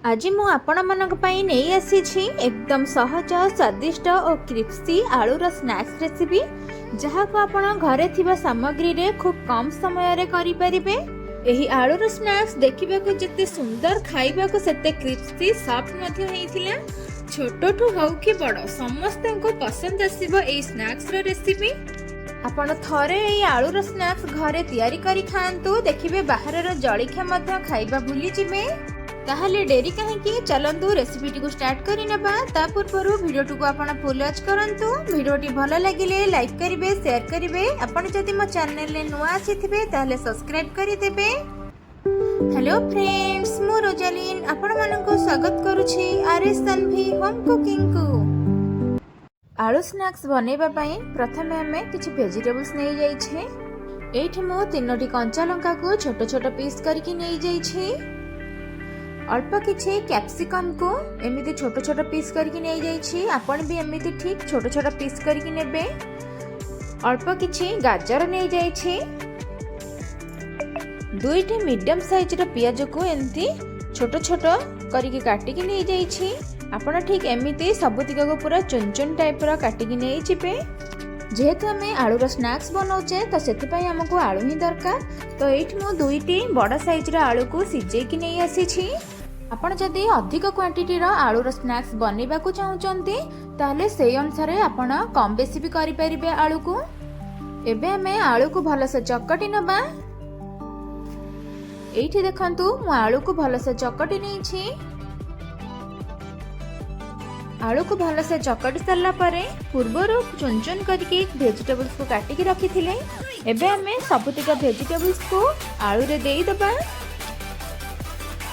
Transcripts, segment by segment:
आज मु आपण मानक पई नहीं आसी एकदम सहज स्वादिष्ट और क्रिस्पी आलूर स्नैक्स रेसिपी जहाँ को आपण घरे थिबा सामग्री रे खूब कम समय रे करि परिबे। एही आलूर स्नैक्स देखिबा को जते सुंदर खाइबा को सेते क्रिस्पी सॉफ्ट मध्य हेइथिला। छोटठू हौ कि बड़ समस्त को पसंद आसीबो एही स्नैक्स रो रेसिपी। आपण थरे एही आलूर स्नैक्स घरे तैयारी करि खांतु देखिबे बाहर रो जळिखा मध्य खाइबा भूली जिबे। ताहले डेरी कहीं चलतु रेसिपी को स्टार्ट करनेबा। ता पूर्व वीडियो को आपण फुल वॉच करंतु। वीडियोटी भल लगिले लाइक करिवे शेयर करिवे। आपण जदि मो चैनल रे नुआ आसीथिबे ताहले सब्सक्राइब करि देबे। हेलो फ्रेंड्स, मु रोजालिन आपण मानको स्वागत करूछि आरएस तन्वी होम कुकिंग को। आलू स्नैक्स बनेबा पई प्रथमे हमें किछि वेजिटेबल्स नै जाई छै। एठी मु 3टी कंचा लंका को छोट छोट पीस करके नै जाई छै। अल्प किछि कैप्सिकम को एमिति छोट छोट पीस करके नै जाई छी। आपण भी एमिति ठीक छोट छोट पीस करके नेबे। अल्प किछि गाजर नै जाई छी। 2टी मीडियम साइज रो पियाज को एमिति छोट छोट करके काटी के नै जाई छी। आपण ठीक एमिति सबुतिक को पूरा चुन चुन टाइप रो काटी के नै छिपे। जेहेतु हमें आलूर स्नैक्स बनाऊे तो से आमको आलू ही दरकार। तो ये मु 2टी बड़ साइज रो आलू को सिझे कि नहीं आसी। आपण जदि अधिक क्वांटिटी रो आलूर स्नैक्स बनैबा को चाहूचंती ताले से अनुसार आपण कम बेसी भी करि परिबे आलू को। एबे हमें आलू को भल से चकटी नबा। एठी देखंतु मु आलू को भल से चकटी नै छी। आलू को भल से चकटी सारला परे पूर्वरु चुन चुन करके वेजिटेबल्स को काटी के रखी थिले। एबे हमें सबुतिक वेजिटेबल्स को आलू रे देई दबा।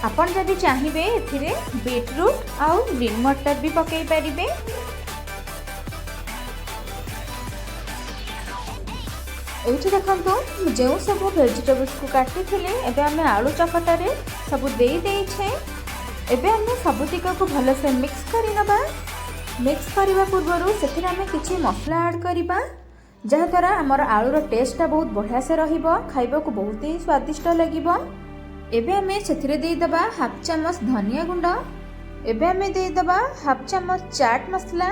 आपण जदि चाहिबे एथिरे बीटरूट आउ ग्रीन मटर भी पकई परिबे। एठी देखंतु जेउ सब वेजिटेबल्स को काटी थिले एबे हमें आलू चकटा रे सब देई देई छे। एबे हमें सबुतिक को भल से मिक्स करि नबा। मिक्स करबा पूर्वरु सेथिरे हमें किछि मसला ऐड करिबा जहा द्वारा हमर आलूर टेस्ट बहुत बढ़िया से रहिबो। खाइबा को बहुत ही स्वादिष्ट लागिबो। एबे हमें सेथिरे देई दबा हाफ चम्मच धनिया गुंड। एबे हमें देई दबा हाफ चम्मच चाट मसला।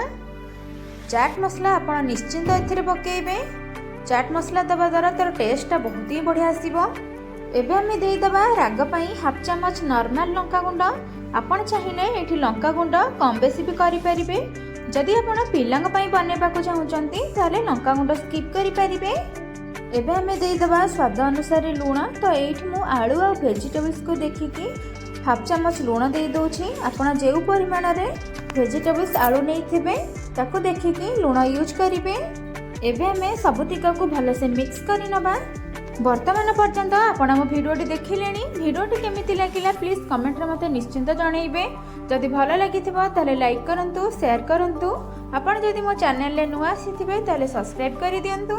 चाट मसला आपण निश्चिंत एथिरे पकेइबे। चाट मसला दबा द्वारा तर टेस्ट बहुत ही बढ़िया आसीबो। एबे हमें देई दबा राग पई हाफ चम्मच नॉर्मल लंका गुंड। आपण चाहिए एठी लंका गुंड कम बेसी भी करि परिबे। जदि आपण पिलांग पई बनेबा को चाहूचंती ताले लंका गुंड स्किप करि परिबे। एबे हमें देई दबा स्वाद अनुसार लूण। तो एठी मु आलू और वेजिटेबल्स को देखिकी हाफ चम्मच लूण देई दोछि। आपण जेउ परिमाण रे वेजिटेबल्स आलू नै थिबे ताको देखिकी लूण यूज करिवे। एबे हमें सबुतिक को भल से मिक्स करि नबा। वर्तमान पर्यंत आपण मो वीडियोटी देखिलेनी। वीडियोटी केमिति लागिला प्लीज कमेंट रे मते निश्चिंत जणाइबे। जदि भल लागिथिबो ताले लाइक करंतु शेयर करंतु। आपण जदि मो चैनल ले नुआ आसीथिबे ताले सब्सक्राइब करि दियंतु।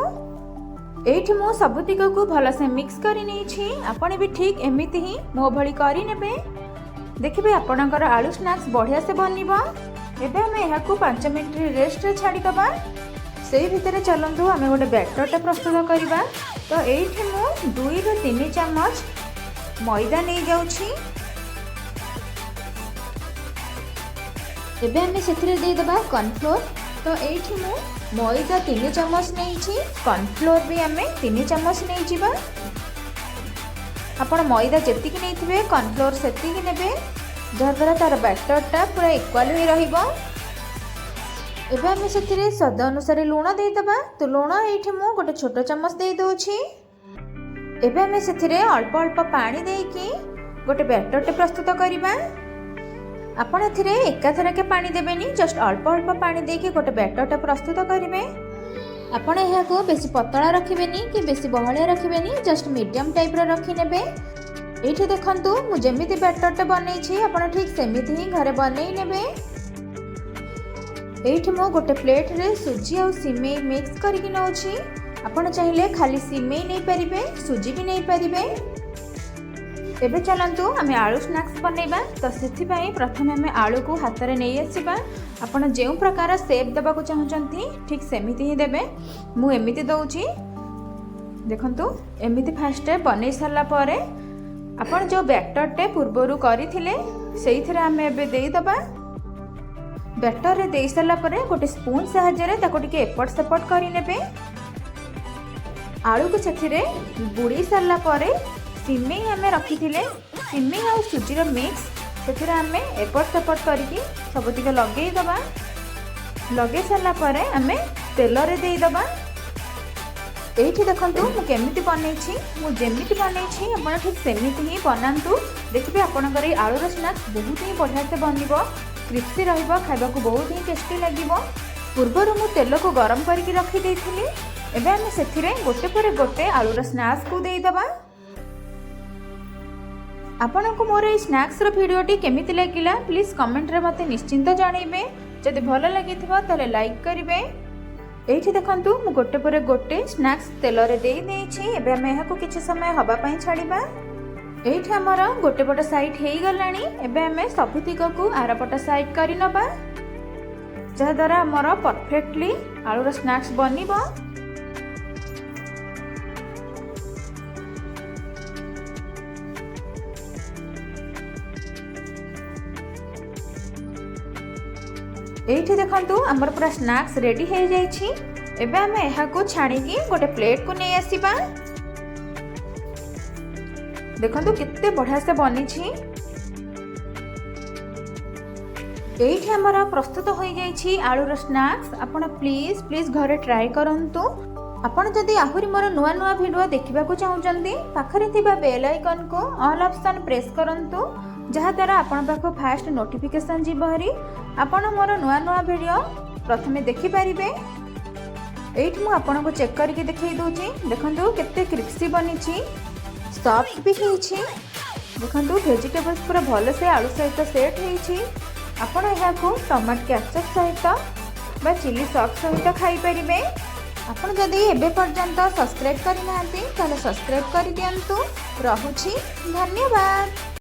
एठी मो सबुतिक को भल से मिक्स करि नै छी। आपण भी ठीक एमिति ही मो भली करि नेबे। देखिबे आपणकर आलू स्नैक्स बढ़िया से बनिबो। एबे हम एहा को 5 मिनिट रेस्ट रे छाडी दबा। सेही भितरे चलंतु हमें गोटे बैटर प्रस्तुत करबा। तो एठी मु 2 ରୁ 3 चम्मच मैदा नै जाउछि। एबे हमें सेथिरे दे दबा कॉर्नफ्लोर। तो एठी मु मैदा 3 चम्मच नै छी। कॉर्नफ्लोर भी हमें 3 चम्मच नै जिबा। आपण मैदा जेतिकी नै थिबे कॉर्नफ्लोर सेतिकी नेबे जहा द्वारा तार बैटरटा पूरा इक्वल ही रहिबो। एबे हमें सेथिरे स्वाद अनुसार लूण दे दबा। तो लूण एठी मु गोटे छोट चम्मच दे दोछि। एबे हमें सेथिरे अल्प अल्प पानी देकी गोटे बैटर प्रस्तुत करिबा। आपण एथिरे एकाथर के पानी देबेनी, जस्ट अल्प अल्प पानी देकी गोटे बैटर प्रस्तुत करिवे। आपण एहा को बेसी पतला रखिबेनी कि बेसी बहलिया रखिबेनी, जस्ट मीडियम टाइप रो रखि नेबे। एठी देखंतु मु जेमिति बैटर बनै छी आपण ठीक सेमिति ही घरे बनै नेबे। एठी मु गोटे प्लेट रे सुजी और सिमेई मिक्स करके नउछि। आपण चाहिए खाली सिमेई नै परिबे, सुजी भी नै परिबे। एबे चलंतु आमे आलू स्नैक्स बनेबा। तो सेथि पई प्रथमे हमें आलू को हाथ रे नै आसीबा। आपण जेउ प्रकार शेप देबा को चाहूचंती ठीक सेमिति ही देबे। मु एमिति दउछि। देखंतु एमिति फास्ट बनै सारला परे आपण जो बैटरटे पूर्वरु करिथिले ସେଇଥିରେ ଆମେ ଏବେ ଦେଇଦେବା। ବ୍ୟାଟରରେ ଦେଇ ସାରିଲା ପରେ ଗୋଟେ ସ୍ପୁନ୍ ସାହାଯ୍ୟରେ ତାକୁ ଟିକେ ଏପଟ ସେପଟ କରିନେବେ। ଆଳୁକୁ ସେଥିରେ ବୁଡ଼େଇ ସାରିଲା ପରେ ସିମେଇ ଆମେ ରଖିଥିଲେ, ସିମେଇ ଆଉ ସୁଜିର ମିକ୍ସ ସେଥିରେ ଆମେ ଏପଟ ସେପଟ କରିକି ସବୁତିକ ଲଗେଇଦେବା। ଲଗେଇ ସାରିଲା ପରେ ଆମେ ତେଲରେ ଦେଇଦେବା। এইটি দেখন্তু ମୁଁ କେମିତି ବନେଇଛି, ମୁଁ ଯେମିତି ବନେଇଛି ଆପଣ ଠିକ୍ ସେମିତି ହିଁ ବନାନ୍ତୁ। ଦେଖିବେ ଆପଣଙ୍କର ଏଇ ଆଳୁର ସ୍ନାକ୍ସ ବହୁତ ହିଁ ବଢ଼ିଆସେ ବନିବ, କ୍ରିସ୍ପି ରହିବ, ଖାଇବାକୁ ବହୁତ ହିଁ ଟେଷ୍ଟି ଲାଗିବ। ପୂର୍ବରୁ ମୁଁ ତେଲକୁ ଗରମ କରିକି ରଖିଦେଇଥିଲି। ଏବେ ଆମେ ସେଥିରେ ଗୋଟେ ପରେ ଗୋଟେ ଆଳୁର ସ୍ନାକ୍ସକୁ ଦେଇଦେବା। ଆପଣଙ୍କୁ ମୋର ଏଇ ସ୍ନାକ୍ସର ଭିଡ଼ିଓଟି କେମିତି ଲାଗିଲା ପ୍ଲିଜ୍ କମେଣ୍ଟରେ ମୋତେ ନିଶ୍ଚିନ୍ତ ଜଣାଇବେ। ଯଦି ଭଲ ଲାଗିଥିବ ତାହେଲେ ଲାଇକ୍ କରିବେ। এইটি দেখন্তু ମୁଁ ଗୋଟେ ପରେ ଗୋଟେ ସ୍ନାକ୍ସ ତେଲରେ ଦେଇ ଦେଇଛି। ଏବେ ଆମେ ଏହାକୁ କିଛି ସମୟ ହେବା ପାଇଁ ଛାଡ଼ିବା। এইটি ଆମର ଗୋଟେ ପଟ ସାଇଡ୍ ହେଇଗଲାଣି। ଏବେ ଆମେ ସବୁତିକକୁ ଆରପଟ ସାଇଡ୍ କରିନେବା, ଯାହାଦ୍ୱାରା ଆମର ପରଫେକ୍ଟଲି ଆଳୁର ସ୍ନାକ୍ସ ବନିବ। এইটি দেখন্তু ଆମର ପୁରା ସ୍ନାକ୍ସ ରେଡି ହେଇଯାଇଛି। ଏବେ ଆମେ ଏହାକୁ ଛାଣିକି ଗୋଟେ ପ୍ଲେଟକୁ ନେଇ ଆସିବା। ଦେଖନ୍ତୁ କେତେ ବଢ଼ିଆ ସେ ବନିଛି। এইটি ଆମର ପ୍ରସ୍ତୁତ ହୋଇଯାଇଛି ଆଳୁର ସ୍ନାକ୍ସ। ଆପଣ ପ୍ଲିଜ୍ ଘରେ ଟ୍ରାଏ କରନ୍ତୁ। ଆପଣ ଯଦି ଆହୁରି ମୋର ନୂଆ ନୂଆ ଭିଡ଼ିଓ ଦେଖିବାକୁ ଚାହୁଁଛନ୍ତି ପାଖରେ ଥିବା ବେଲ୍ ଆଇକନ୍କୁ ଅଲ୍ ଅପସନ୍ ପ୍ରେସ୍ କରନ୍ତୁ, ଯାହାଦ୍ୱାରା ଆପଣ ପାଖକୁ ଫାଷ୍ଟ ନୋଟିଫିକେସନ୍ ଯିବ ହେରି, ଆପଣ ମୋର ନୂଆ ନୂଆ ଭିଡ଼ିଓ ପ୍ରଥମେ ଦେଖିପାରିବେ। এইটি ମୁଁ ଆପଣଙ୍କୁ ଚେକ୍ କରିକି ଦେଖେଇ ଦେଉଛି। ଦେଖନ୍ତୁ କେତେ କ୍ରିସ୍ପି ବନିଛି, ସଫ୍ଟ ବି ହେଇଛି। ଦେଖନ୍ତୁ ଭେଜିଟେବଲ୍ସ ପୁରା ଭଲସେ ଆଳୁ ସହିତ ସେଟ୍ ହେଇଛି। ଆପଣ ଏହାକୁ ଟମାଟୋ କ୍ୟାଚପ୍ ସହିତ ବା ଚିଲି ସସ୍ ସହିତ ଖାଇପାରିବେ। ଆପଣ ଯଦି ଏବେ ପର୍ଯ୍ୟନ୍ତ ସବସ୍କ୍ରାଇବ୍ କରିନାହାନ୍ତି ତାହେଲେ ସବସ୍କ୍ରାଇବ୍ କରିଦିଅନ୍ତୁ। ରହୁଛି, ଧନ୍ୟବାଦ।